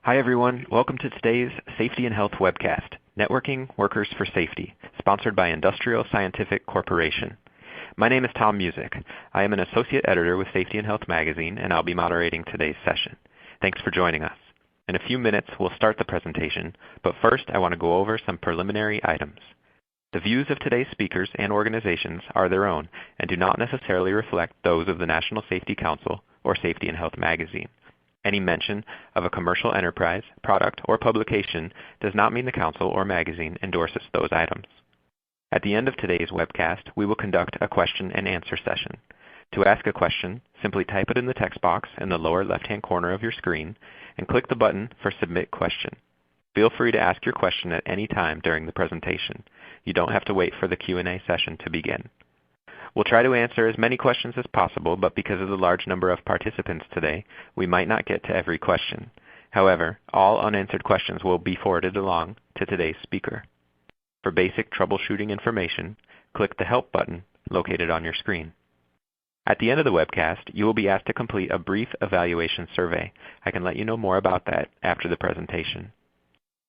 Hi everyone, welcome to today's Safety and Health webcast, Networking Workers for Safety, sponsored by Industrial Scientific Corporation. My name is Tom Music. I am an associate editor with Safety and Health magazine, and I'll be moderating today's session. Thanks for joining us. In a few minutes, we'll start the presentation, but first I want to go over some preliminary items. The views of today's speakers and organizations are their own and do not necessarily reflect those of the National Safety Council or Safety and Health magazine. Any mention of a commercial enterprise, product, or publication does not mean the Council or magazine endorses those items. At the end of today's webcast, we will conduct a question and answer session. To ask a question, simply type it in the text box in the lower left-hand corner of your screen and click the button for Submit Question. Feel free to ask your question at any time during the presentation. You don't have to wait for the Q&A session to begin. We'll try to answer as many questions as possible, but because of the large number of participants today, we might not get to every question. However, all unanswered questions will be forwarded along to today's speaker. For basic troubleshooting information, click the Help button located on your screen. At the end of the webcast, you will be asked to complete a brief evaluation survey. I can let you know more about that after the presentation.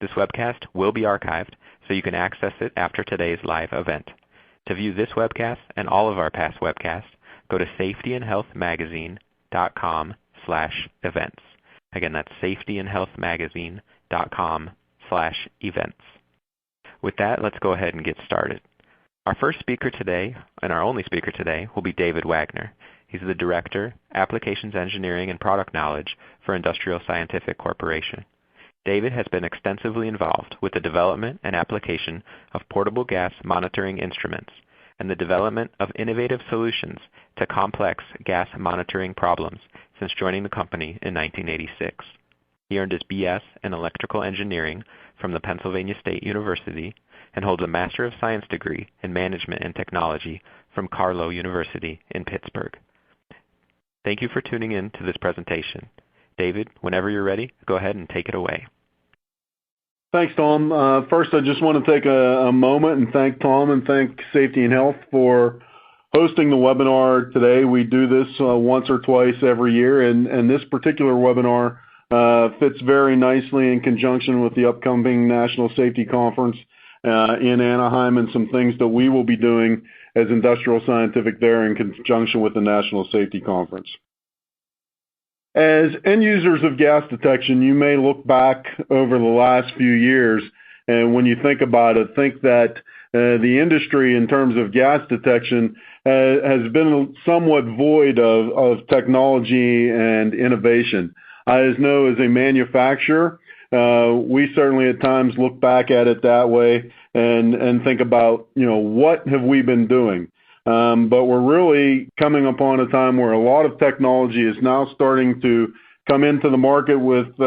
This webcast will be archived, so you can access it after today's live event. To view this webcast and all of our past webcasts, go to safetyandhealthmagazine.com/events. Again, that's safetyandhealthmagazine.com/events. With that, let's go ahead and get started. Our first speaker today, and our only speaker today, will be David Wagner. He's the Director, Applications Engineering and Product Knowledge for Industrial Scientific Corporation. David has been extensively involved with the development and application of portable gas monitoring instruments and the development of innovative solutions to complex gas monitoring problems since joining the company in 1986. He earned his B.S. in Electrical Engineering from the Pennsylvania State University and holds a Master of Science degree in Management and Technology from Carlow University in Pittsburgh. Thank you for tuning in to this presentation. David, whenever you're ready, go ahead and take it away. Thanks, Tom. First, I just want to take a moment and thank Tom and thank Safety and Health for hosting the webinar today. We do this once or twice every year, and this particular webinar fits very nicely in conjunction with the upcoming National Safety Conference in Anaheim and some things that we will be doing as Industrial Scientific there in conjunction with the National Safety Conference. As end users of gas detection, you may look back over the last few years, and when you think about it, think that the industry in terms of gas detection has been somewhat void of technology and innovation. I know as a manufacturer, we certainly at times look back at it that way and think about, what have we been doing? But we're really coming upon a time where a lot of technology is now starting to come into the market with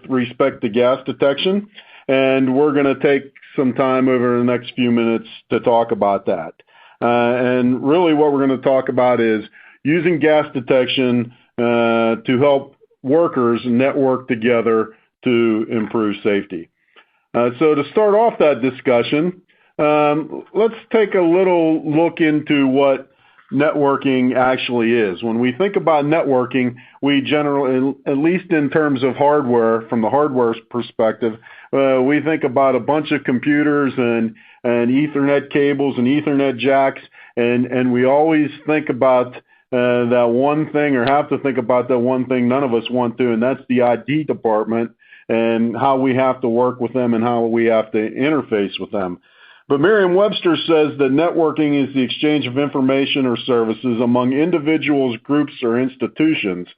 respect to gas detection, and we're going to take some time over the next few minutes to talk about that. And really what we're going to talk about is using gas detection to help workers network together to improve safety. So to start off that discussion, let's take a little look into what networking actually is. When we think about networking, we generally, at least in terms of hardware, from the hardware perspective, we think about a bunch of computers and Ethernet cables and Ethernet jacks, and we always think about that one thing, or have to think about that one thing none of us want to, and that's the IT department and how we have to work with them and how we have to interface with them. But Merriam-Webster says that networking is the exchange of information or services among individuals, groups, or institutions.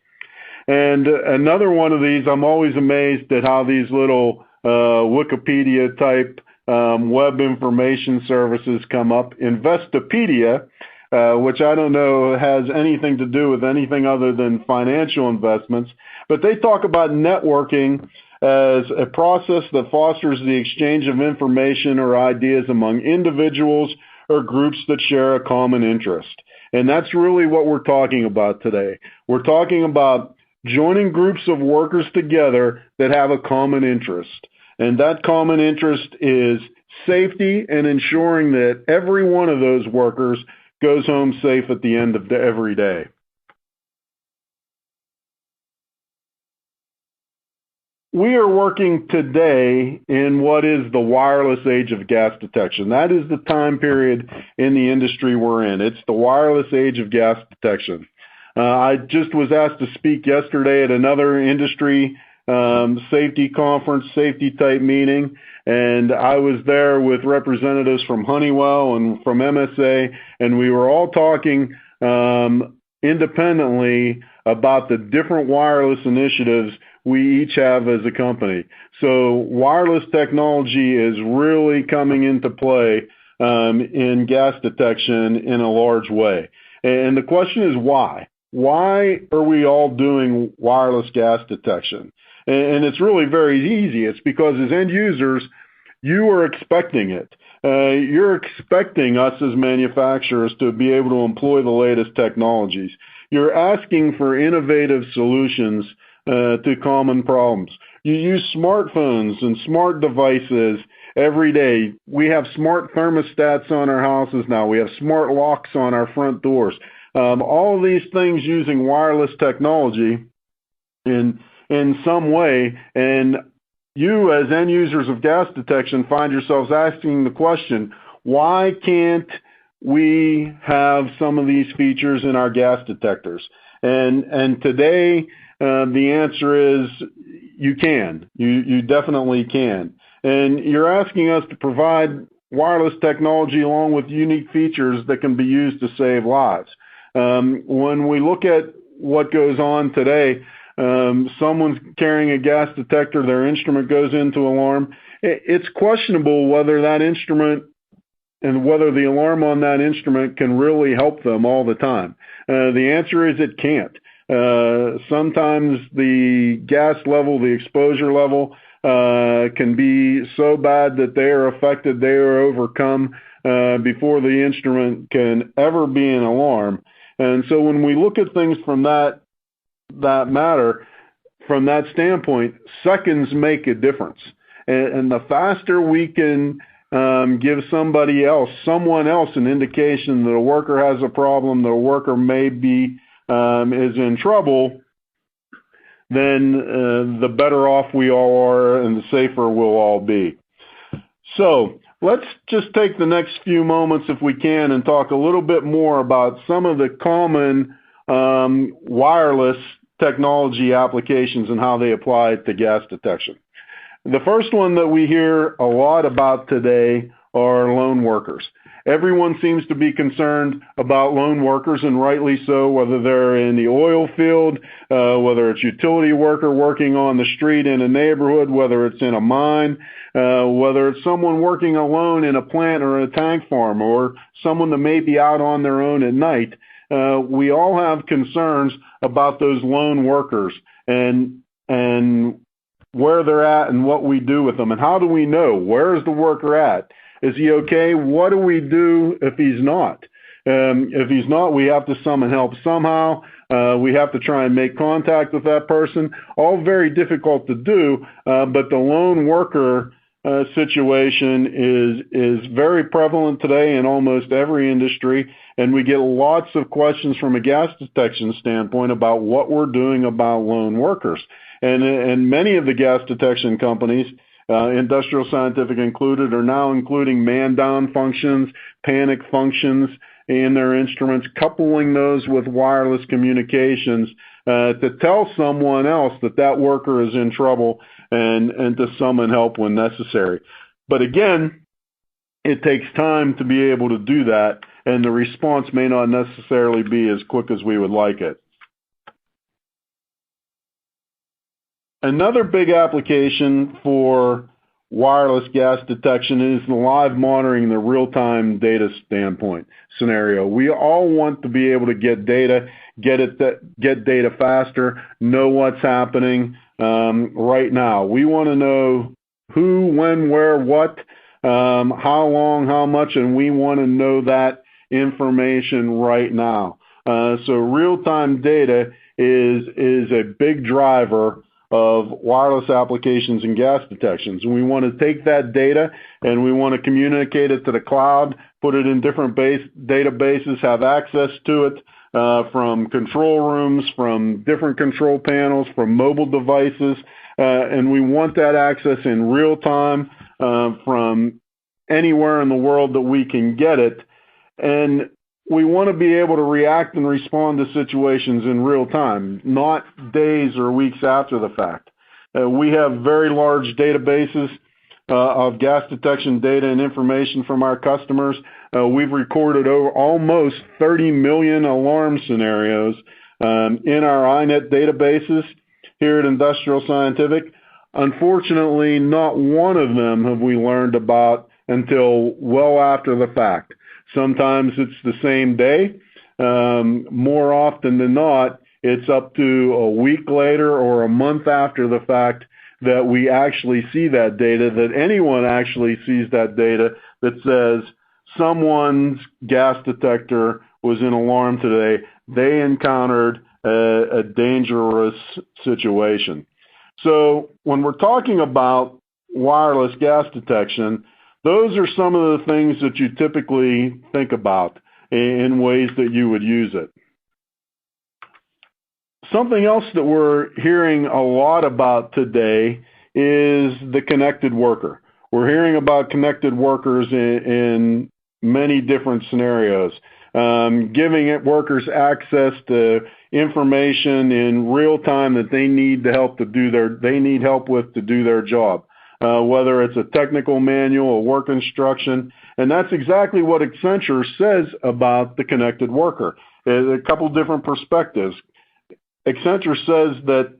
And another one of these, I'm always amazed at how these little Wikipedia-type web information services come up. Investopedia, which I don't know has anything to do with anything other than financial investments, but they talk about networking as a process that fosters the exchange of information or ideas among individuals or groups that share a common interest. And that's really what we're talking about today. We're talking about joining groups of workers together that have a common interest. And that common interest is safety and ensuring that every one of those workers goes home safe at the end of every day. we are working today in what is the wireless age of gas detection. That is the time period in the industry we're in. It's the wireless age of gas detection. I just was asked to speak yesterday at another industry safety conference, safety type meeting, and I was there with representatives from Honeywell and from MSA, and we were all talking independently about the different wireless initiatives we each have as a company. So wireless technology is really coming into play in gas detection in a large way. And the question is why? Why are we all doing wireless gas detection? And it's really very easy. It's because as end users, you are expecting it. You're expecting us as manufacturers to be able to employ the latest technologies. You're asking for innovative solutions to common problems. You use smartphones and smart devices every day. We have smart thermostats on our houses now. We have smart locks on our front doors. All of these things using wireless technology in some way, and you as end users of gas detection find yourselves asking the question, why can't we have some of these features in our gas detectors? And today, the answer is you can. You definitely can. And you're asking us to provide wireless technology along with unique features that can be used to save lives. When we look at what goes on today, someone's carrying a gas detector, their instrument goes into alarm. It's questionable whether that instrument and whether the alarm on that instrument can really help them all the time. The answer is it can't. Sometimes the gas level, the exposure level, can be so bad that they are affected, they are overcome before the instrument can ever be an alarm. And so when we look at things from that matter, from that standpoint, seconds make a difference. And the faster we can give someone else an indication that a worker has a problem, that a worker may be is in trouble, then the better off we all are and the safer we'll all be. So let's just take the next few moments, if we can, and talk a little bit more about some of the common wireless technology applications and how they apply to gas detection. The first one that we hear a lot about today are lone workers. Everyone seems to be concerned about lone workers, and rightly so, whether they're in the oil field, whether it's utility worker working on the street in a neighborhood, whether it's in a mine, whether it's someone working alone in a plant or a tank farm, or someone that may be out on their own at night. We all have concerns about those lone workers and where they're at and what we do with them. And how do we know? Where is the worker at? Is he okay? What do we do if he's not? If he's not, we have to summon help somehow. We have to try and make contact with that person. All very difficult to do, but the lone worker situation is very prevalent today in almost every industry, and we get lots of questions from a gas detection standpoint about what we're doing about lone workers. And many of the gas detection companies, Industrial Scientific included, are now including man-down functions, panic functions in their instruments, coupling those with wireless communications to tell someone else that that worker is in trouble and to summon help when necessary. But again, it takes time to be able to do that, and the response may not necessarily be as quick as we would like it. Another big application for wireless gas detection is the live monitoring, the real-time data standpoint scenario. We all want to be able to get data, get data faster, know what's happening right now. We want to know who, when, where, what, how long, how much, and we want to know that information right now. So real-time data is a big driver of wireless applications and gas detections. And we want to take that data and we want to communicate it to the cloud, put it in different databases, have access to it from control rooms, from different control panels, from mobile devices, and we want that access in real time from anywhere in the world that we can get it. And we want to be able to react and respond to situations in real time, not days or weeks after the fact. We have very large databases of gas detection data and information from our customers. We've recorded over almost 30 million alarm scenarios in our iNet databases here at Industrial Scientific. Unfortunately, not one of them have we learned about until well after the fact. Sometimes it's the same day. More often than not, it's up to a week later or a month after the fact that we actually see that data, that anyone actually sees that data that says someone's gas detector was in alarm today. They encountered a dangerous situation. So when we're talking about wireless gas detection, those are some of the things that you typically think about in ways that you would use it. Something else that we're hearing a lot about today is the connected worker. We're hearing about connected workers in many different scenarios, giving workers access to information in real time that they need help with to do their job. Whether it's a technical manual, a work instruction, and that's exactly what Accenture says about the connected worker. A couple different perspectives. Accenture says that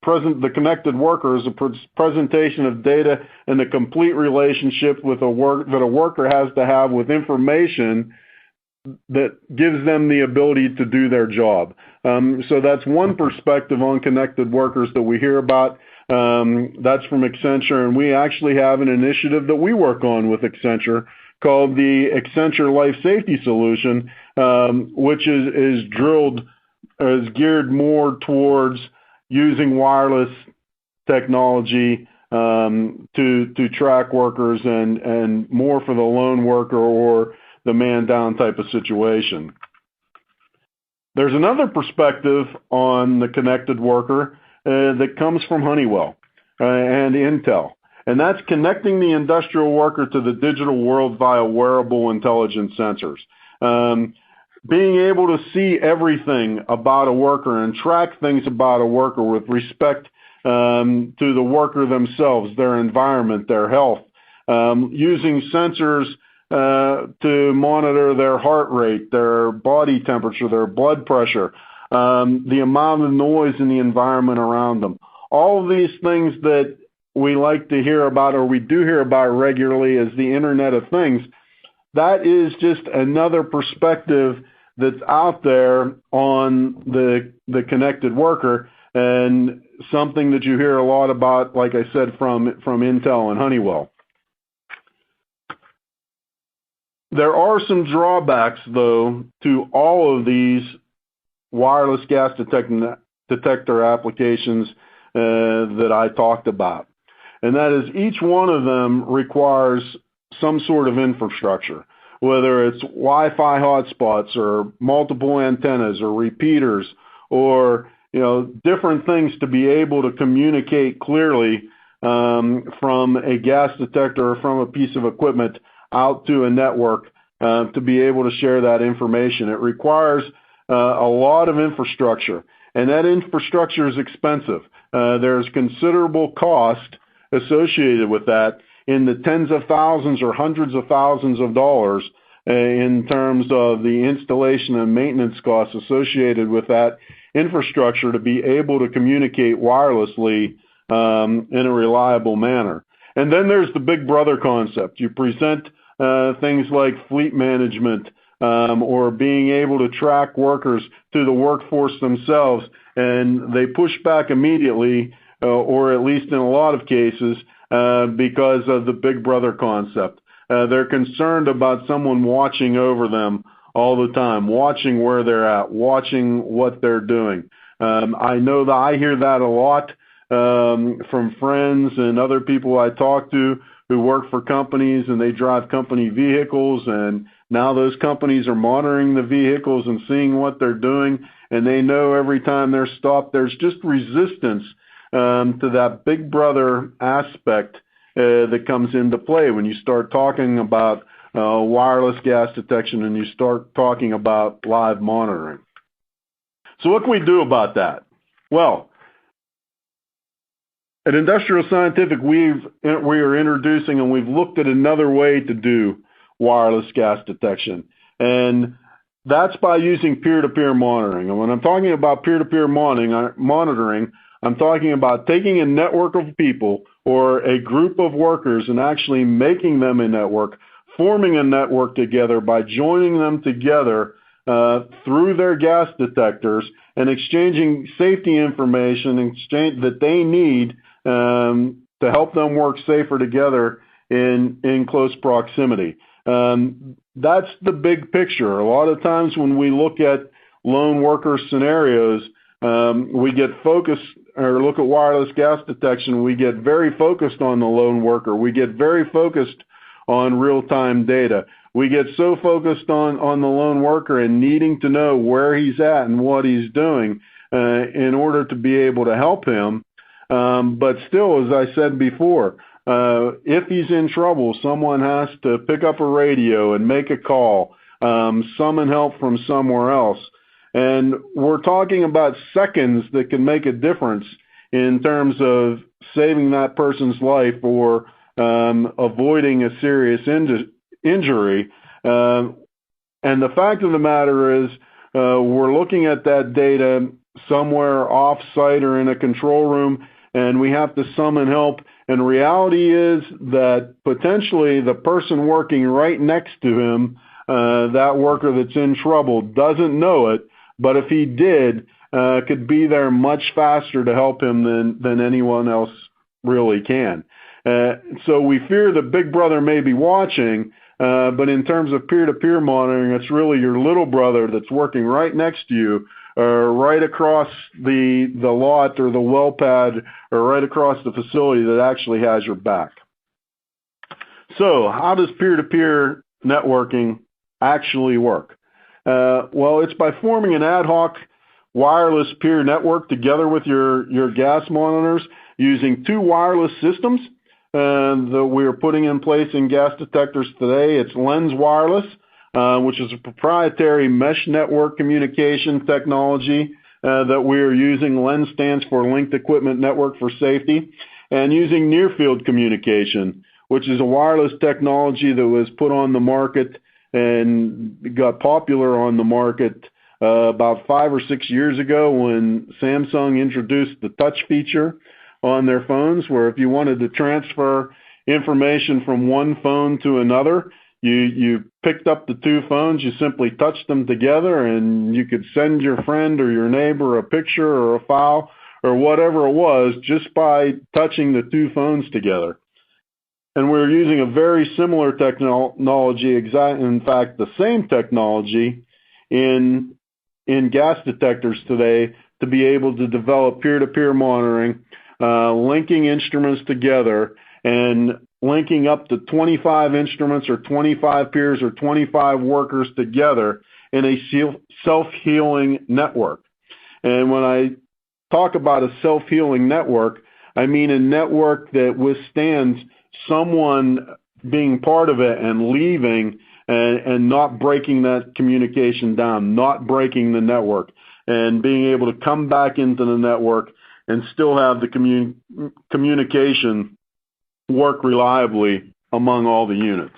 the connected worker is a presentation of data and a complete relationship with that a worker has to have with information that gives them the ability to do their job. So that's one perspective on connected workers that we hear about. That's from Accenture, and we actually have an initiative that we work on with Accenture called the Accenture Life Safety Solution, which is geared more towards using wireless technology to track workers and more for the lone worker or the man down type of situation. There's another perspective on the connected worker that comes from Honeywell and Intel, and that's connecting the industrial worker to the digital world via wearable intelligent sensors. Being able to see everything about a worker and track things about a worker with respect to the worker themselves, their environment, their health, using sensors to monitor their heart rate, their body temperature, their blood pressure, the amount of noise in the environment around them. All of these things that we like to hear about, or we do hear about regularly, as the Internet of Things. That is just another perspective that's out there on the connected worker, and something that you hear a lot about, like I said, from Intel and Honeywell. There are some drawbacks, though, to all of these wireless gas detector applications that I talked about. And that is, each one of them requires some sort of infrastructure, whether it's Wi-Fi hotspots or multiple antennas or repeaters or different things to be able to communicate clearly from a gas detector or from a piece of equipment out to a network to be able to share that information. It requires a lot of infrastructure, and that infrastructure is expensive. There's considerable cost associated with that, in the tens of thousands or hundreds of thousands of dollars in terms of the installation and maintenance costs associated with that infrastructure to be able to communicate wirelessly in a reliable manner. And then there's the big brother concept. You present things like fleet management or being able to track workers to the workforce themselves, and they push back immediately, or at least in a lot of cases, because of the big brother concept. They're concerned about someone watching over them all the time, watching where they're at, watching what they're doing. I know that I hear that a lot from friends and other people I talk to who work for companies and they drive company vehicles, and now those companies are monitoring the vehicles and seeing what they're doing, and they know every time they're stopped. There's just resistance to that big brother aspect that comes into play when you start talking about wireless gas detection and you start talking about live monitoring. So what can we do about that? Well, at Industrial Scientific, we are introducing and we've looked at another way to do wireless gas detection, and that's by using peer-to-peer monitoring. And when I'm talking about peer-to-peer monitoring, I'm talking about taking a network of people or a group of workers and actually making them a network, forming a network together by joining them together through their gas detectors and exchanging safety information that they need to help them work safer together in close proximity. That's the big picture. A lot of times when we look at lone worker scenarios, we get focused, or look at wireless gas detection, we get very focused on the lone worker. We get very focused on real-time data. We get so focused on the lone worker and needing to know where he's at and what he's doing in order to be able to help him. But still, as I said before, if he's in trouble, someone has to pick up a radio and make a call, summon help from somewhere else. And we're talking about seconds that can make a difference in terms of saving that person's life or avoiding a serious injury. And the fact of the matter is, we're looking at that data somewhere off-site or in a control room, and we have to summon help. And reality is that potentially the person working right next to him, that worker that's in trouble, doesn't know it, but if he did, could be there much faster to help him than anyone else really can. So we fear that Big Brother may be watching, but in terms of peer-to-peer monitoring, it's really your little brother that's working right next to you, or right across the lot or the well pad, or right across the facility that actually has your back. So how does peer-to-peer networking actually work? Well, it's by forming an ad hoc wireless peer network together with your gas monitors using two wireless systems that we are putting in place in gas detectors today. It's Lens Wireless, which is a proprietary mesh network communication technology that we are using. Lens stands for Linked Equipment Network for Safety, and using near-field communication, which is a wireless technology that was put on the market and got popular on the market about 5 or 6 years ago when Samsung introduced the touch feature on their phones, where if you wanted to transfer information from one phone to another, you picked up the two phones, you simply touched them together, and you could send your friend or your neighbor a picture or a file or whatever it was just by touching the two phones together. And we're using a very similar technology, in fact, the same technology in gas detectors today to be able to develop peer-to-peer monitoring, linking instruments together and linking up to 25 instruments or 25 peers or 25 workers together in a self-healing network. And when I talk about a self-healing network, I mean a network that withstands someone being part of it and leaving and not breaking that communication down, not breaking the network, and being able to come back into the network and still have the communication work reliably among all the units.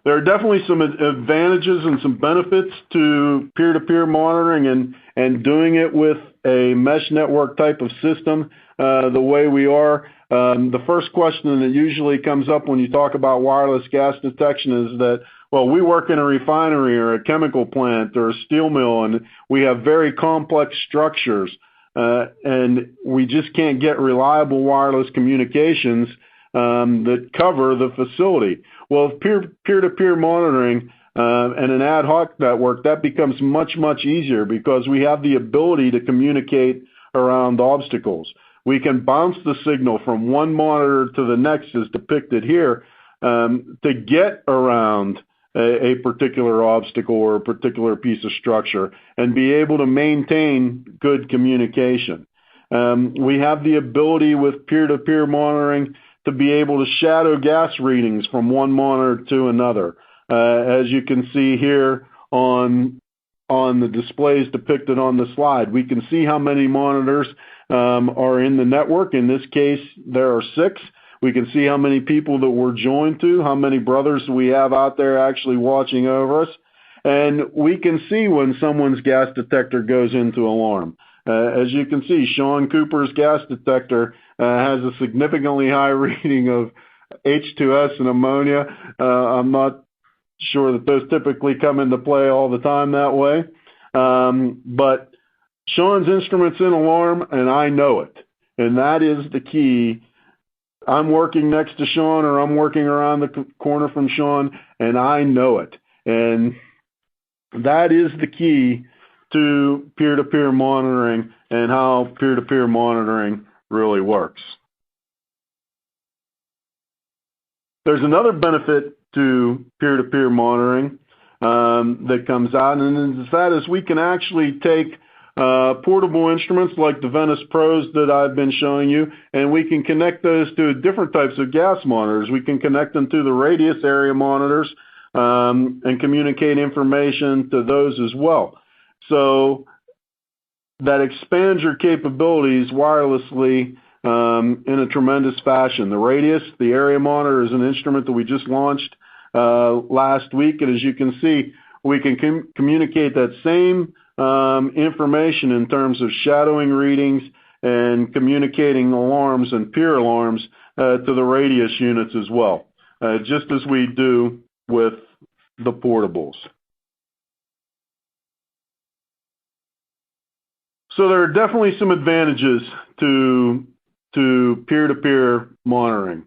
There are definitely some advantages and some benefits to peer-to-peer monitoring and doing it with a mesh network type of system the way we are. The first question that usually comes up when you talk about wireless gas detection is that, well, we work in a refinery or a chemical plant or a steel mill, and we have very complex structures, and we just can't get reliable wireless communications that cover the facility. Well, peer-to-peer monitoring and an ad hoc network, that becomes much, much easier because we have the ability to communicate around obstacles. We can bounce the signal from one monitor to the next, as depicted here, to get around a particular obstacle or a particular piece of structure and be able to maintain good communication. We have the ability with peer-to-peer monitoring to be able to shadow gas readings from one monitor to another. As you can see here on the displays depicted on the slide, we can see how many monitors are in the network. In this case, there are 6. We can see how many people that we're joined to, how many brothers we have out there actually watching over us. And we can see when someone's gas detector goes into alarm. As you can see, Sean Cooper's gas detector has a significantly high reading of H2S and ammonia. I'm not sure that those typically come into play all the time that way. But Sean's instrument's in alarm, and I know it. And that is the key. I'm working next to Sean, or I'm working around the corner from Sean, and I know it. And that is the key to peer-to-peer monitoring and how peer-to-peer monitoring really works. There's another benefit to peer-to-peer monitoring that comes out, and that is we can actually take portable instruments like the Venice Pros that I've been showing you, and we can connect those to different types of gas monitors. We can connect them to the radius area monitors and communicate information to those as well. So that expands your capabilities wirelessly in a tremendous fashion. The radius, the area monitor, is an instrument that we just launched last week, and as you can see, we can communicate that same information in terms of shadowing readings and communicating alarms and peer alarms to the radius units as well, just as we do with the portables. So there are definitely some advantages to peer-to-peer monitoring.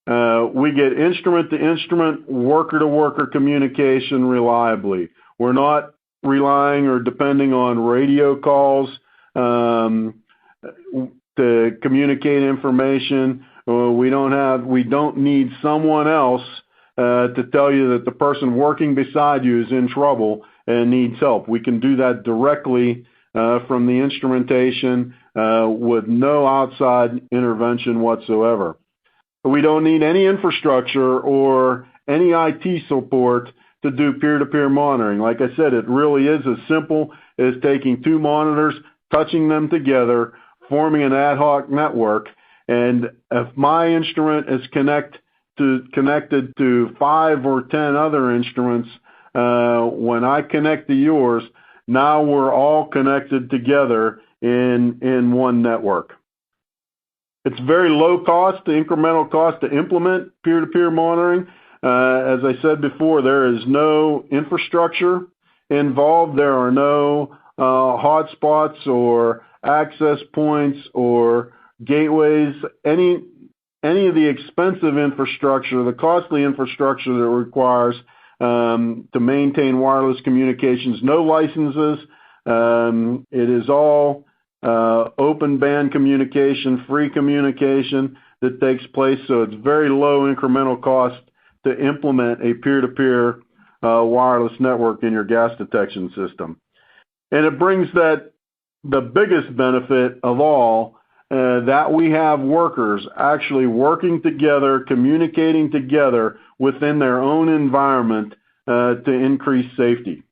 We get instrument-to-instrument, worker-to-worker communication reliably. We're not relying or depending on radio calls to communicate information. We don't need someone else to tell you that the person working beside you is in trouble and needs help. We can do that directly from the instrumentation with no outside intervention whatsoever. We don't need any infrastructure or any IT support to do peer-to-peer monitoring. Like I said, it really is as simple as taking 2 monitors, touching them together, forming an ad hoc network, and if my instrument is connected to 5 or 10 other instruments, when I connect to yours, now we're all connected together in one network. It's very low cost, the incremental cost to implement peer-to-peer monitoring. As I said before, there is no infrastructure involved. There are no hotspots or access points or gateways. Any of the expensive infrastructure, the costly infrastructure that it requires to maintain wireless communications, no licenses. It is all open band communication, free communication that takes place, so it's very low incremental cost to implement a peer-to-peer wireless network in your gas detection system. And it brings the biggest benefit of all, that we have workers actually working together, communicating together within their own environment to increase safety.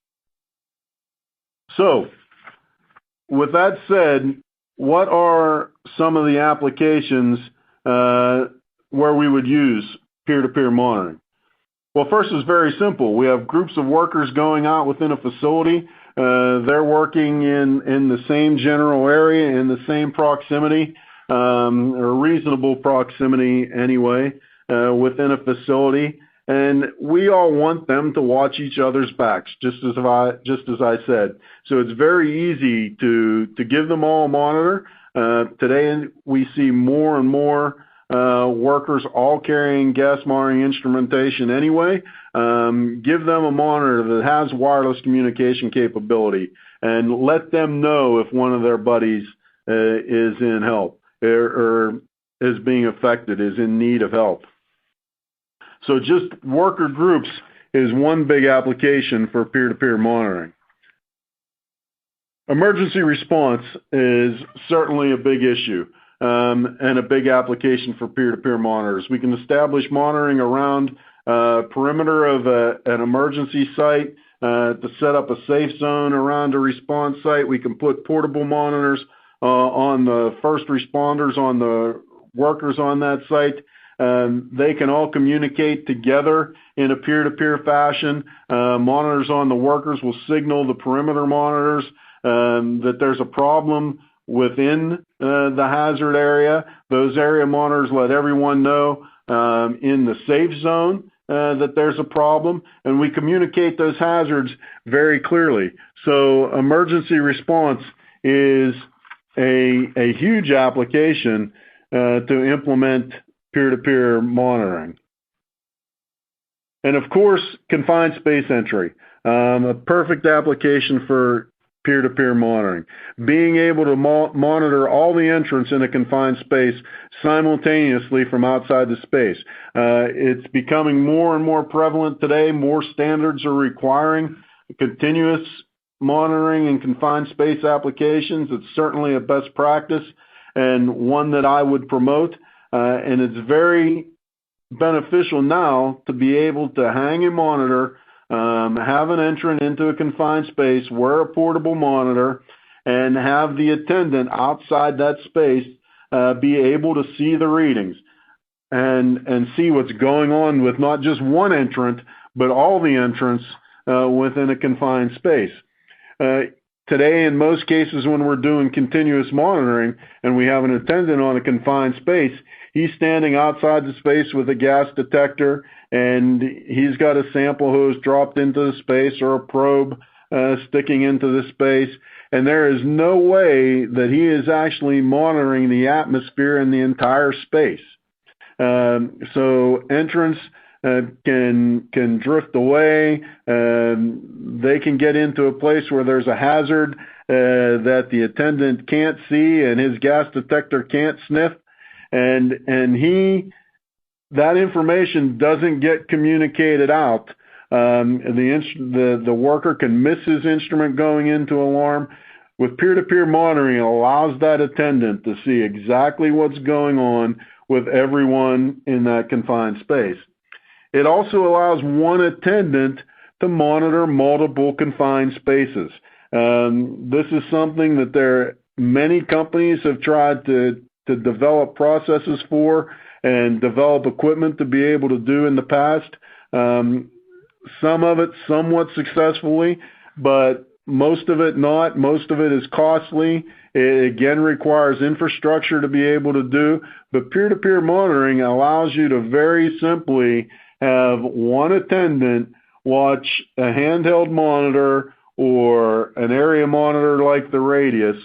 So, with that said, what are some of the applications where we would use peer-to-peer monitoring? Well, first is very simple. We have groups of workers going out within a facility. They're working in the same general area, in the same proximity, or reasonable proximity anyway, within a facility. And we all want them to watch each other's backs, just as I said. So it's very easy to give them all a monitor. Today we see more and more workers all carrying gas monitoring instrumentation anyway. Give them a monitor that has wireless communication capability and let them know if one of their buddies is in help. or is being affected, is in need of help. So just worker groups is one big application for peer-to-peer monitoring. Emergency response is certainly a big issue and a big application for peer-to-peer monitors. We can establish monitoring around perimeter of an emergency site to set up a safe zone around a response site. We can put portable monitors on the first responders, on the workers on that site. They can all communicate together in a peer-to-peer fashion. Monitors on the workers will signal the perimeter monitors that there's a problem within the hazard area. Those area monitors let everyone know in the safe zone that there's a problem, and we communicate those hazards very clearly. So emergency response is a huge application to implement peer-to-peer monitoring. And of course, confined space entry, a perfect application for peer-to-peer monitoring. Being able to monitor all the entrants in a confined space simultaneously from outside the space. It's becoming more and more prevalent today. More standards are requiring continuous monitoring in confined space applications. It's certainly a best practice and one that I would promote. And it's very beneficial now to be able to hang a monitor, have an entrant into a confined space, wear a portable monitor, and have the attendant outside that space be able to see the readings and see what's going on with not just one entrant, but all the entrants within a confined space. Today, in most cases, when we're doing continuous monitoring and we have an attendant on a confined space, he's standing outside the space with a gas detector, and he's got a sample hose dropped into the space or a probe sticking into the space, and there is no way that he is actually monitoring the atmosphere in the entire space. So entrants can drift away. They can get into a place where there's a hazard that the attendant can't see and his gas detector can't sniff, and that information doesn't get communicated out. The worker can miss his instrument going into alarm. With peer-to-peer monitoring, it allows that attendant to see exactly what's going on with everyone in that confined space. It also allows one attendant to monitor multiple confined spaces. This is something that many companies have tried to develop processes for and develop equipment to be able to do in the past. Some of it somewhat successfully, but most of it not. Most of it is costly. It again requires infrastructure to be able to do. But peer-to-peer monitoring allows you to very simply have one attendant watch a handheld monitor or an area monitor like the Radius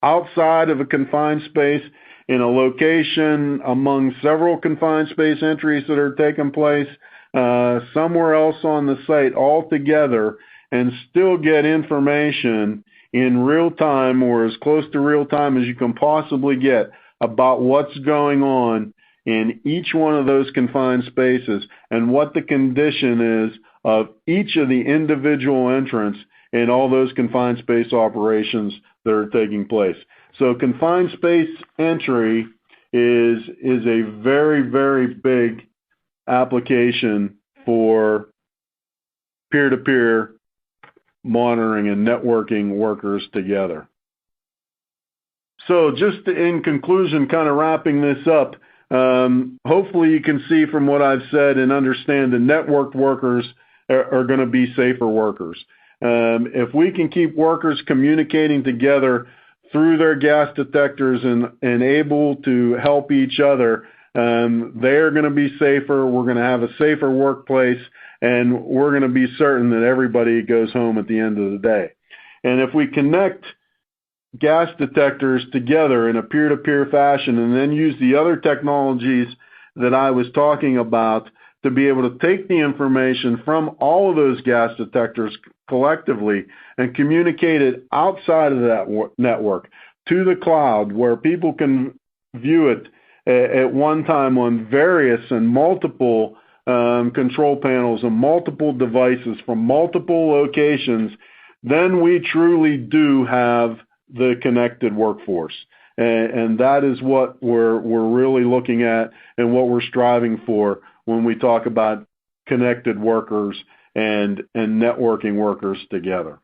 outside of a confined space in a location among several confined space entries that are taking place somewhere else on the site altogether, and still get information in real time or as close to real time as you can possibly get about what's going on in each one of those confined spaces and what the condition is of each of the individual entrants in all those confined space operations that are taking place. So confined space entry is a very, very big application for peer-to-peer monitoring and networking workers together. So just in conclusion, kind of wrapping this up, hopefully you can see from what I've said and understand that networked workers are going to be safer workers. If we can keep workers communicating together through their gas detectors and able to help each other, they're going to be safer. We're going to have a safer workplace, and we're going to be certain that everybody goes home at the end of the day. And if we connect gas detectors together in a peer-to-peer fashion and then use the other technologies that I was talking about to be able to take the information from all of those gas detectors collectively and communicate it outside of that network to the cloud where people can view it at one time on various and multiple control panels and multiple devices from multiple locations, then we truly do have the connected workforce. And that is what we're really looking at and what we're striving for when we talk about connected workers and networking workers together.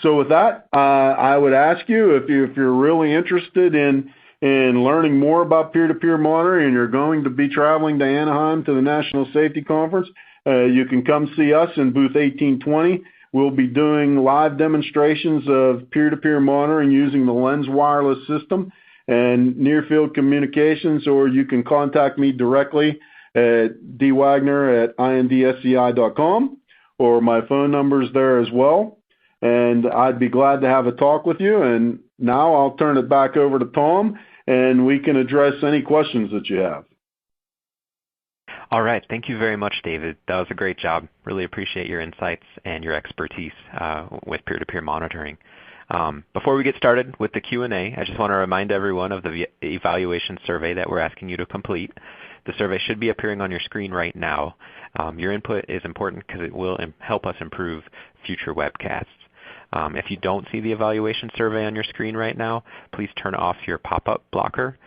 So with that, I would ask you if you're really interested in learning more about peer-to-peer monitoring and you're going to be traveling to Anaheim to the National Safety Conference, you can come see us in booth 1820. We'll be doing live demonstrations of peer-to-peer monitoring using the Lens wireless system and near-field communications, or you can contact me directly at dwagner@indsci.com, or my phone number's there as well. And I'd be glad to have a talk with you. And now I'll turn it back over to Tom, and we can address any questions that you have. All right. Thank you very much, David. That was a great job. Really appreciate your insights and your expertise with peer-to-peer monitoring. Before we get started with the Q&A, I just want to remind everyone of the evaluation survey that we're asking you to complete. The survey should be appearing on your screen right now. Your input is important because it will help us improve future webcasts. If you don't see the evaluation survey on your screen right now, please turn off your pop-up blocker.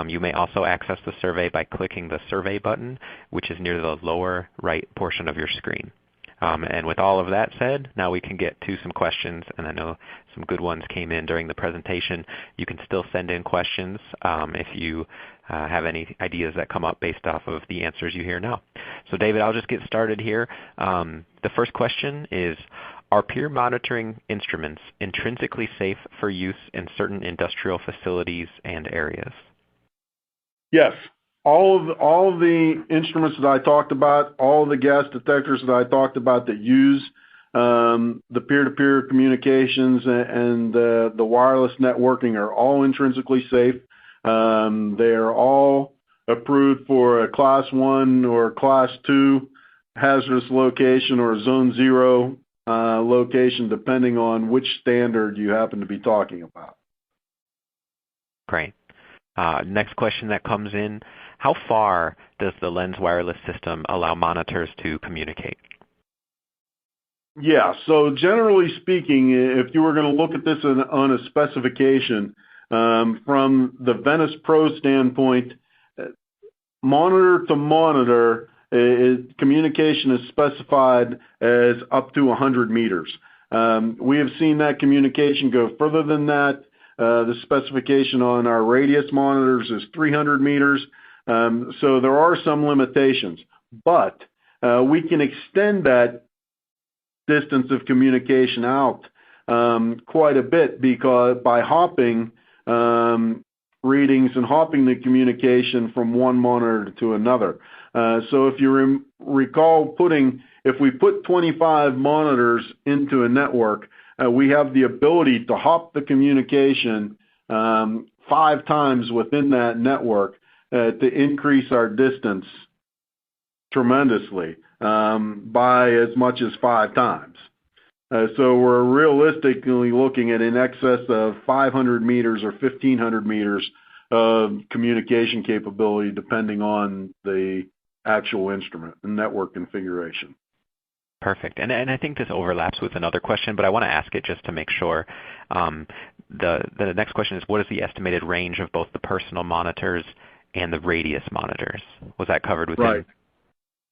You may also access the survey by clicking the survey button, which is near the lower right portion of your screen. And with all of that said, now we can get to some questions, and I know some good ones came in during the presentation. You can still send in questions if you have any ideas that come up based off of the answers you hear now. So David, I'll just get started here. The first question is, are peer monitoring instruments intrinsically safe for use in certain industrial facilities and areas? Yes. All of the instruments that I talked about, all of the gas detectors that I talked about that use the peer-to-peer communications and the wireless networking are all intrinsically safe. They are all approved for a Class 1 or Class 2 hazardous location or Zone 0 location, depending on which standard you happen to be talking about. Great. Next question that comes in, how far does the Lens wireless system allow monitors to communicate? Yeah, so generally speaking, if you were going to look at this on a specification, from the Venice Pro standpoint, monitor to monitor, communication is specified as up to 100 meters. We have seen that communication go further than that. The specification on our radius monitors is 300 meters. So there are some limitations, but we can extend that distance of communication out quite a bit because by hopping readings and hopping the communication from one monitor to another. So if you recall if we put 25 monitors into a network, we have the ability to hop the communication 5 times within that network to increase our distance tremendously by as much as 5 times. So we're realistically looking at in excess of 500 meters or 1,500 meters of communication capability depending on the actual instrument and network configuration. Perfect. And I think this overlaps with another question, but I want to ask it just to make sure. The next question is, what is the estimated range of both the personal monitors and the radius monitors? Was that covered within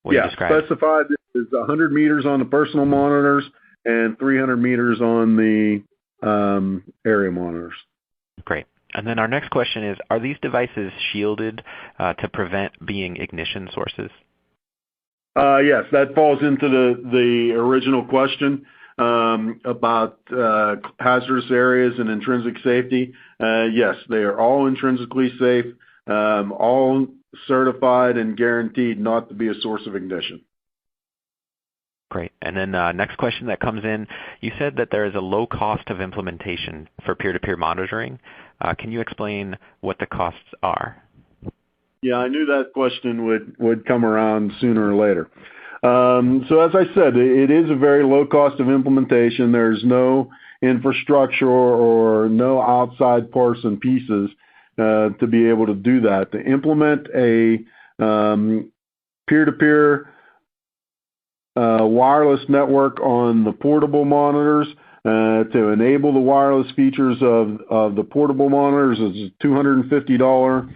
what you described? Yeah, specified is 100 meters on the personal monitors and 300 meters on the area monitors. Great. And then our next question is, are these devices shielded to prevent being ignition sources? Yes, that falls into the original question about hazardous areas and intrinsic safety. Yes, they are all intrinsically safe, all certified and guaranteed not to be a source of ignition. Great. And then next question that comes in, you said that there is a low cost of implementation for peer-to-peer monitoring. Can you explain what the costs are? Yeah, I knew that question would come around sooner or later. So as I said, it is a very low cost of implementation. There's no infrastructure or no outside parts and pieces to be able to do that. To implement a peer-to-peer wireless network on the portable monitors, to enable the wireless features of the portable monitors is a $250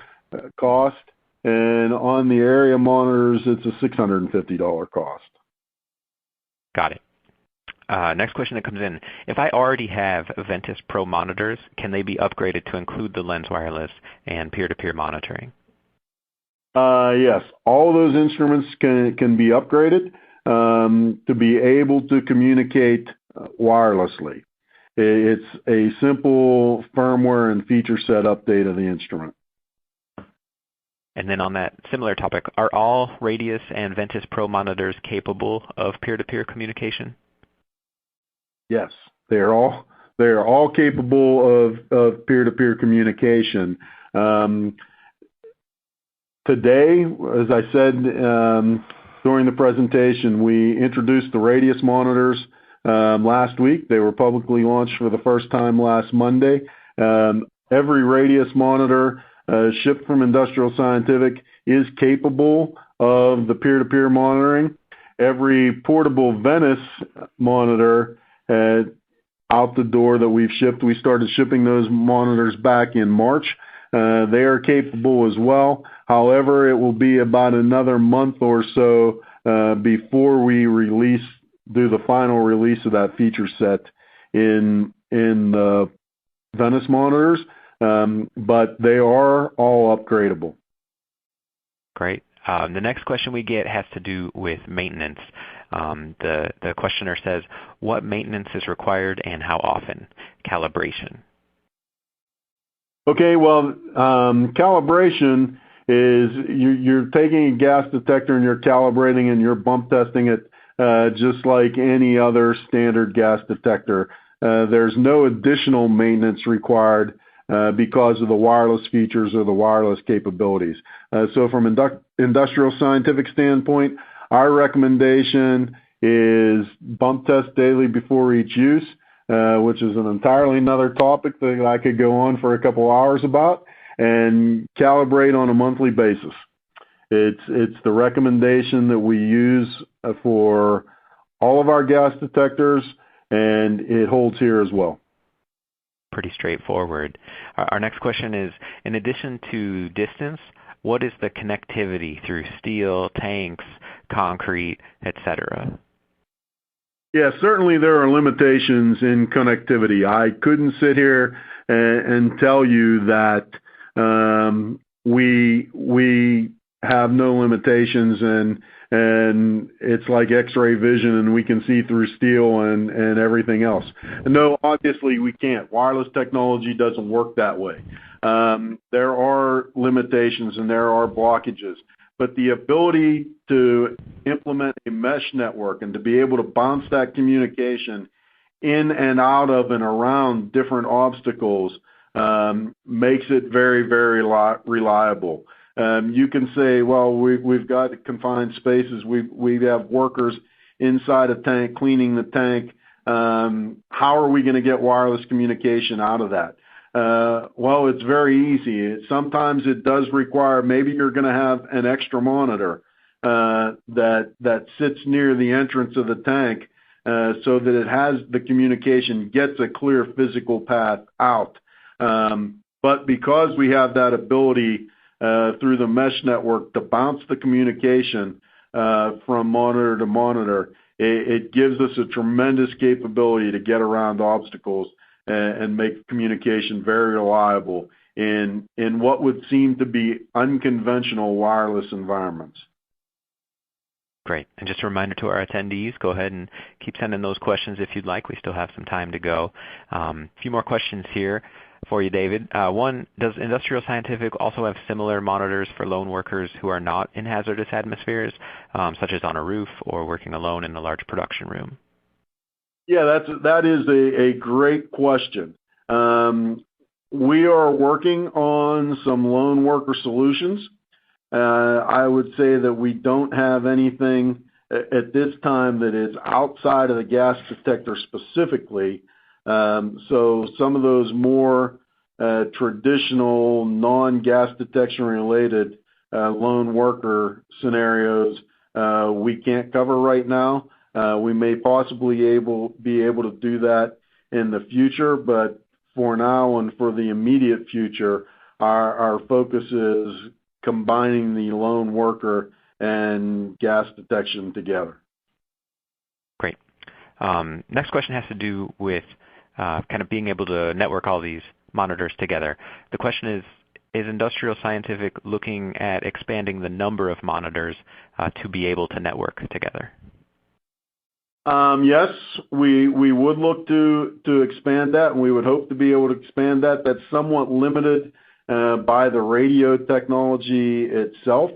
cost, and on the area monitors it's a $650 cost. Got it. Next question that comes in. If I already have Ventus Pro monitors, can they be upgraded to include the Lens Wireless and peer-to-peer monitoring? Yes, all those instruments can be upgraded to be able to communicate wirelessly. It's a simple firmware and feature set update of the instrument. And then on that similar topic, are all Radius and Ventus Pro monitors capable of peer-to-peer communication? Yes, they are all capable of peer-to-peer communication. Today, as I said during the presentation, we introduced the Radius monitors last week. They were publicly launched for the first time last Monday. Every Radius monitor shipped from Industrial Scientific is capable of the peer-to-peer monitoring. Every portable Ventus monitor out the door that we've shipped, we started shipping those monitors back in March. They are capable as well. However, it will be about another month or so before we do the final release of that feature set in the Ventus monitors, but they are all upgradable. Great. The next question we get has to do with maintenance. The questioner says, what maintenance is required and how often? Calibration. Okay, well, calibration is you're taking a gas detector and you're calibrating and you're bump testing it just like any other standard gas detector. There's no additional maintenance required because of the wireless features or the wireless capabilities. So from Industrial Scientific standpoint, our recommendation is bump test daily before each use, which is an entirely another topic that I could go on for a couple hours about, and calibrate on a monthly basis. It's the recommendation that we use for all of our gas detectors, and it holds here as well. Pretty straightforward. Our next question is, in addition to distance, what is the connectivity through steel, tanks, concrete, etc.? Yeah, certainly there are limitations in connectivity. I couldn't sit here and tell you that we have no limitations and it's like X-ray vision and we can see through steel and everything else. No, obviously we can't. Wireless technology doesn't work that way. There are limitations and there are blockages, but the ability to implement a mesh network and to be able to bounce that communication in and out of and around different obstacles makes it very, very reliable. You can say, well, we've got confined spaces. We have workers inside a tank cleaning the tank. How are we going to get wireless communication out of that? Well, it's very easy. Sometimes it does require, maybe you're going to have an extra monitor that sits near the entrance of the tank so that it has the communication, gets a clear physical path out. But because we have that ability through the mesh network to bounce the communication from monitor to monitor, it gives us a tremendous capability to get around obstacles and make communication very reliable in what would seem to be unconventional wireless environments. Great. And just a reminder to our attendees, go ahead and keep sending those questions if you'd like. We still have some time to go. A few more questions here for you, David. One, does Industrial Scientific also have similar monitors for lone workers who are not in hazardous atmospheres, such as on a roof or working alone in a large production room? Yeah, that is a great question. We are working on some lone worker solutions. I would say that we don't have anything at this time that is outside of the gas detector specifically. So some of those more traditional non-gas detection related lone worker scenarios we can't cover right now. We may possibly be able to do that in the future, but for now and for the immediate future, our focus is combining the lone worker and gas detection together. Great. Next question has to do with kind of being able to network all these monitors together. The question is Industrial Scientific looking at expanding the number of monitors to be able to network together? Yes, we would look to expand that, and we would hope to be able to expand that. That's somewhat limited by the radio technology itself,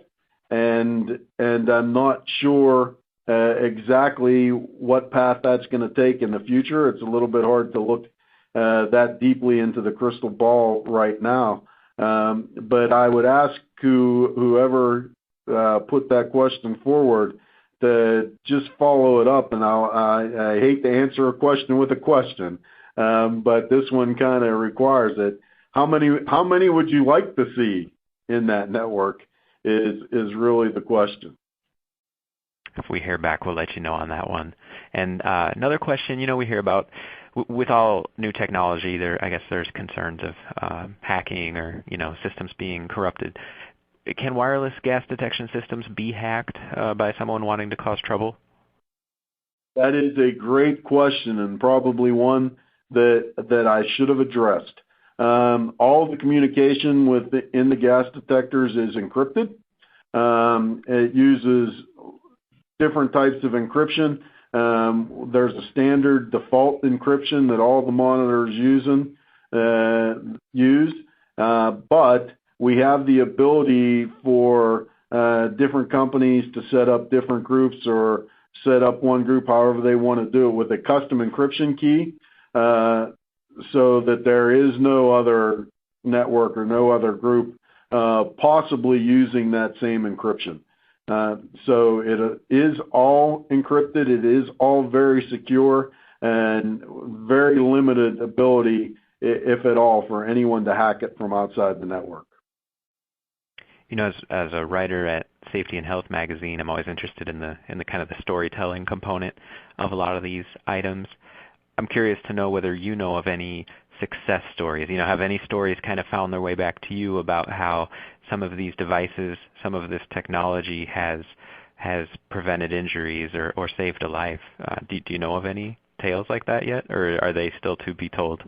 and I'm not sure exactly what path that's going to take in the future. It's a little bit hard to look that deeply into the crystal ball right now. But I would ask whoever put that question forward to just follow it up, and I hate to answer a question with a question, but this one kind of requires it. How many would you like to see in that network is really the question. If we hear back, we'll let you know on that one. And another question, we hear about with all new technology, I guess there's concerns of hacking or systems being corrupted. Can wireless gas detection systems be hacked by someone wanting to cause trouble? That is a great question, and probably one that I should have addressed. All the communication in the gas detectors is encrypted. It uses different types of encryption. There's a standard default encryption that all the monitors use, but we have the ability for different companies to set up different groups or set up one group however they want to do it with a custom encryption key, so that there is no other network or no other group possibly using that same encryption. So it is all encrypted. It is all very secure and very limited ability, if at all, for anyone to hack it from outside the network. As a writer at Safety and Health magazine, I'm always interested in the kind of the storytelling component of a lot of these items. I'm curious to know whether you know of any success stories. Have any stories kind of found their way back to you about how some of these devices, some of this technology has prevented injuries or saved a life? Do you know of any tales like that yet, or are they still to be told?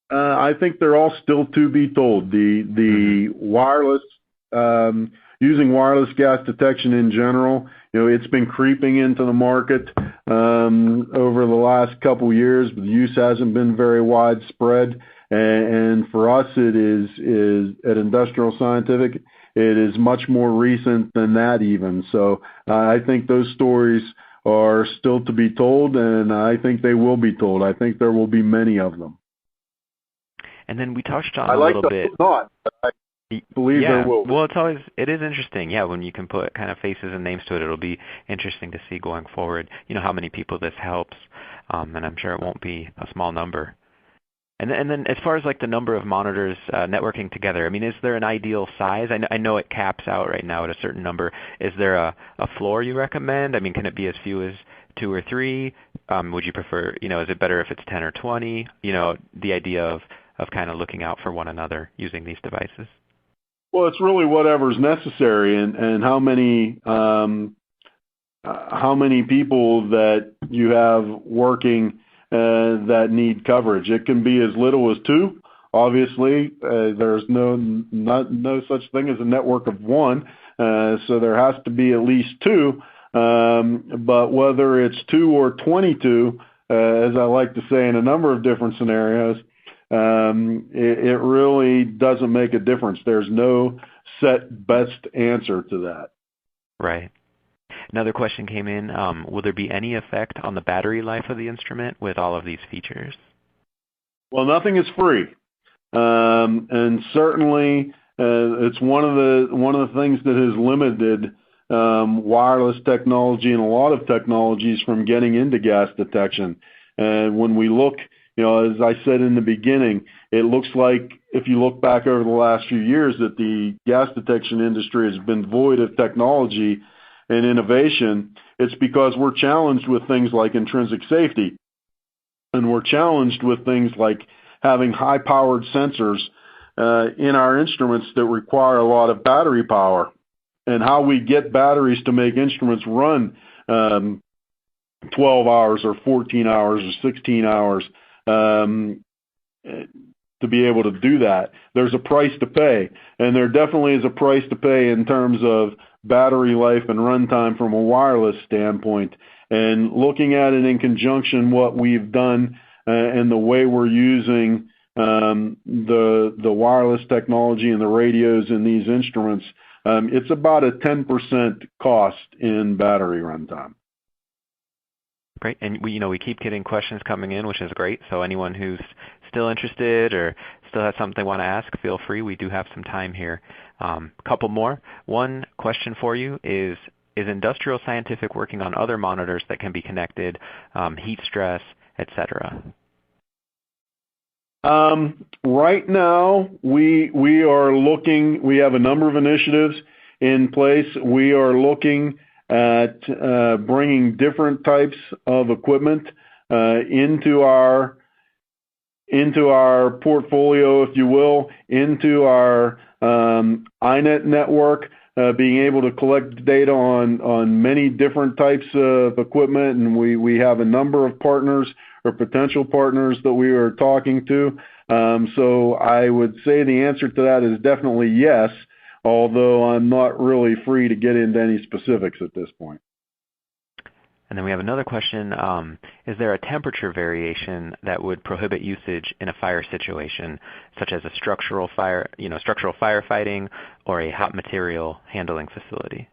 I think they're all still to be told. The wireless, using wireless gas detection in general, it's been creeping into the market over the last couple years, but the use hasn't been very widespread. And for us, it is at Industrial Scientific, it is much more recent than that even. So I think those stories are still to be told, and I think they will be told. I think there will be many of them. And then we touched on a little bit. Not. I believe there will be. Well, it is interesting. Yeah, when you can put kind of faces and names to it, it'll be interesting to see going forward, how many people this helps. And I'm sure it won't be a small number. And then as far as like the number of monitors networking together, is there an ideal size? I know it caps out right now at a certain number. Is there a floor you recommend? Can it be as few as 2 or 3? Would you prefer, is it better if it's 10 or 20? The idea of kind of looking out for one another using these devices. Well, it's really whatever's necessary, and how many people that you have working that need coverage. It can be as little as 2. Obviously, there's no such thing as a network of 1, so there has to be at least 2. But whether it's 2 or 22, as I like to say in a number of different scenarios, it really doesn't make a difference. There's no set best answer to that. Right. Another question came in. Will there be any effect on the battery life of the instrument with all of these features? Well, nothing is free, and certainly it's one of the things that has limited wireless technology and a lot of technologies from getting into gas detection. And when we look, as I said in the beginning, it looks like if you look back over the last few years that the gas detection industry has been void of technology and innovation. It's because we're challenged with things like intrinsic safety, and we're challenged with things like having high-powered sensors in our instruments that require a lot of battery power, and how we get batteries to make instruments run 12 hours or 14 hours or 16 hours to be able to do that. There's a price to pay, and there definitely is a price to pay in terms of battery life and runtime from a wireless standpoint. And looking at it in conjunction, what we've done and the way we're using the wireless technology and the radios in these instruments, it's about a 10% cost in battery runtime. Great. And we keep getting questions coming in, which is great. So anyone who's still interested or still has something they want to ask, feel free. We do have some time here. A couple more. One question for you is Industrial Scientific working on other monitors that can be connected, heat stress, etc.? Right now, we are looking, we have a number of initiatives in place. We are looking at bringing different types of equipment into our portfolio, if you will, into our iNet network, being able to collect data on many different types of equipment, and we have a number of partners or potential partners that we are talking to. So I would say the answer to that is definitely yes, although I'm not really free to get into any specifics at this point. And then we have another question. Is there a temperature variation that would prohibit usage in a fire situation, such as a structural firefighting or a hot material handling facility?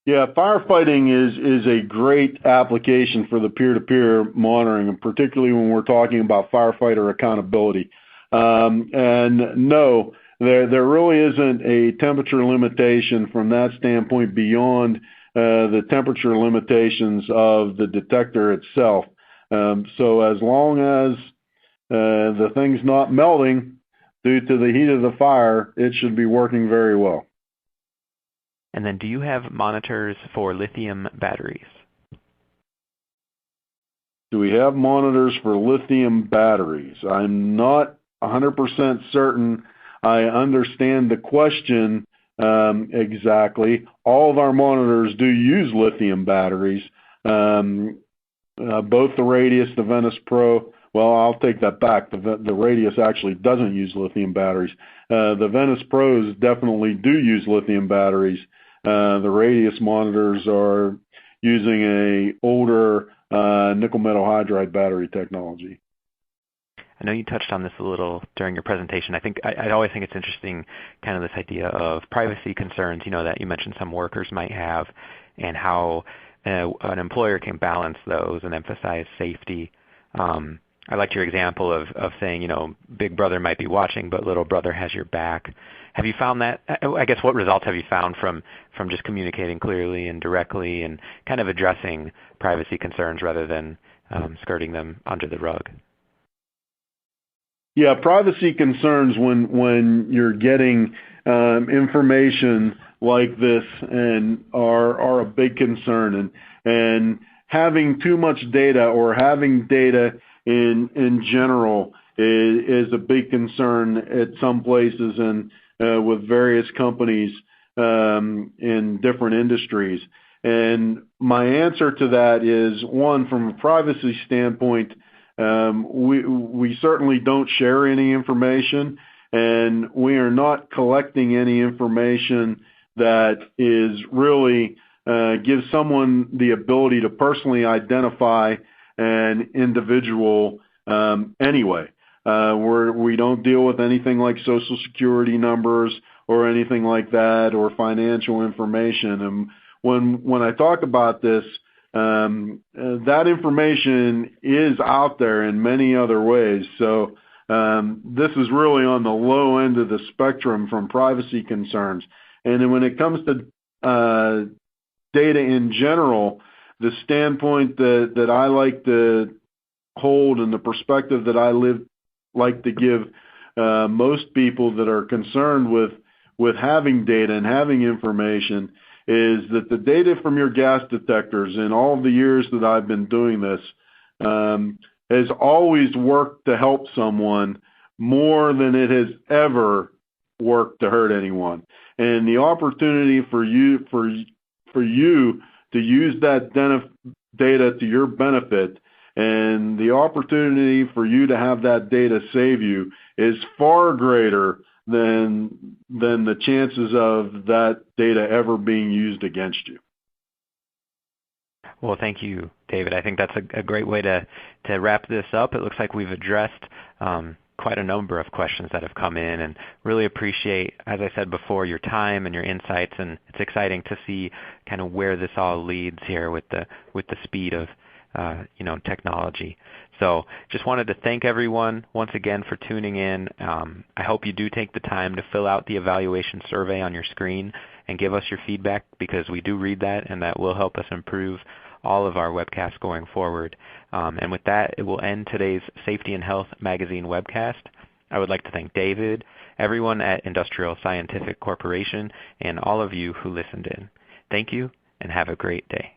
Yeah, firefighting is a great application for the peer-to-peer monitoring, and particularly when we're talking about firefighter accountability. And no, there really isn't a temperature limitation from that standpoint beyond the temperature limitations of the detector itself. So as long as the thing's not melting due to the heat of the fire, it should be working very well. And then do you have monitors for lithium batteries? Do we have monitors for lithium batteries? I'm not 100% certain I understand the question exactly. All of our monitors do use lithium batteries. Both the Radius, the Venus Pro, well, I'll take that back. The Radius actually doesn't use lithium batteries. The Venus Pros definitely do use lithium batteries. The Radius monitors are using a older nickel metal hydride battery technology. I know you touched on this a little during your presentation. I always think it's interesting, kind of this idea of privacy concerns, that you mentioned some workers might have, and how an employer can balance those and emphasize safety. I liked your example of saying, big brother might be watching, but little brother has your back. Have you found that? I guess what results have you found from just communicating clearly and directly and kind of addressing privacy concerns rather than skirting them under the rug? Yeah, privacy concerns when you're getting information like this and are a big concern, and having too much data or having data in general is a big concern at some places and with various companies in different industries. And my answer to that is, one, from a privacy standpoint, we certainly don't share any information, and we are not collecting any information that is really gives someone the ability to personally identify an individual anyway. We don't deal with anything like Social Security numbers or anything like that, or financial information. And when I talk about this, that information is out there in many other ways. So this is really on the low end of the spectrum from privacy concerns. And then when it comes to data in general, the standpoint that I like to hold and the perspective that I like to give most people that are concerned with having data and having information is that the data from your gas detectors in all the years that I've been doing this has always worked to help someone more than it has ever worked to hurt anyone. And the opportunity for you to use that data to your benefit and the opportunity for you to have that data save you is far greater than the chances of that data ever being used against you. Well, thank you, David. I think that's a great way to wrap this up. It looks like we've addressed quite a number of questions that have come in, and really appreciate, as I said before, your time and your insights, and it's exciting to see kind of where this all leads here with the speed of technology. So just wanted to thank everyone once again for tuning in. I hope you do take the time to fill out the evaluation survey on your screen and give us your feedback, because we do read that, and that will help us improve all of our webcasts going forward. And with that, it will end today's Safety and Health Magazine webcast. I would like to thank David, everyone at Industrial Scientific Corporation, and all of you who listened in. Thank you, and have a great day.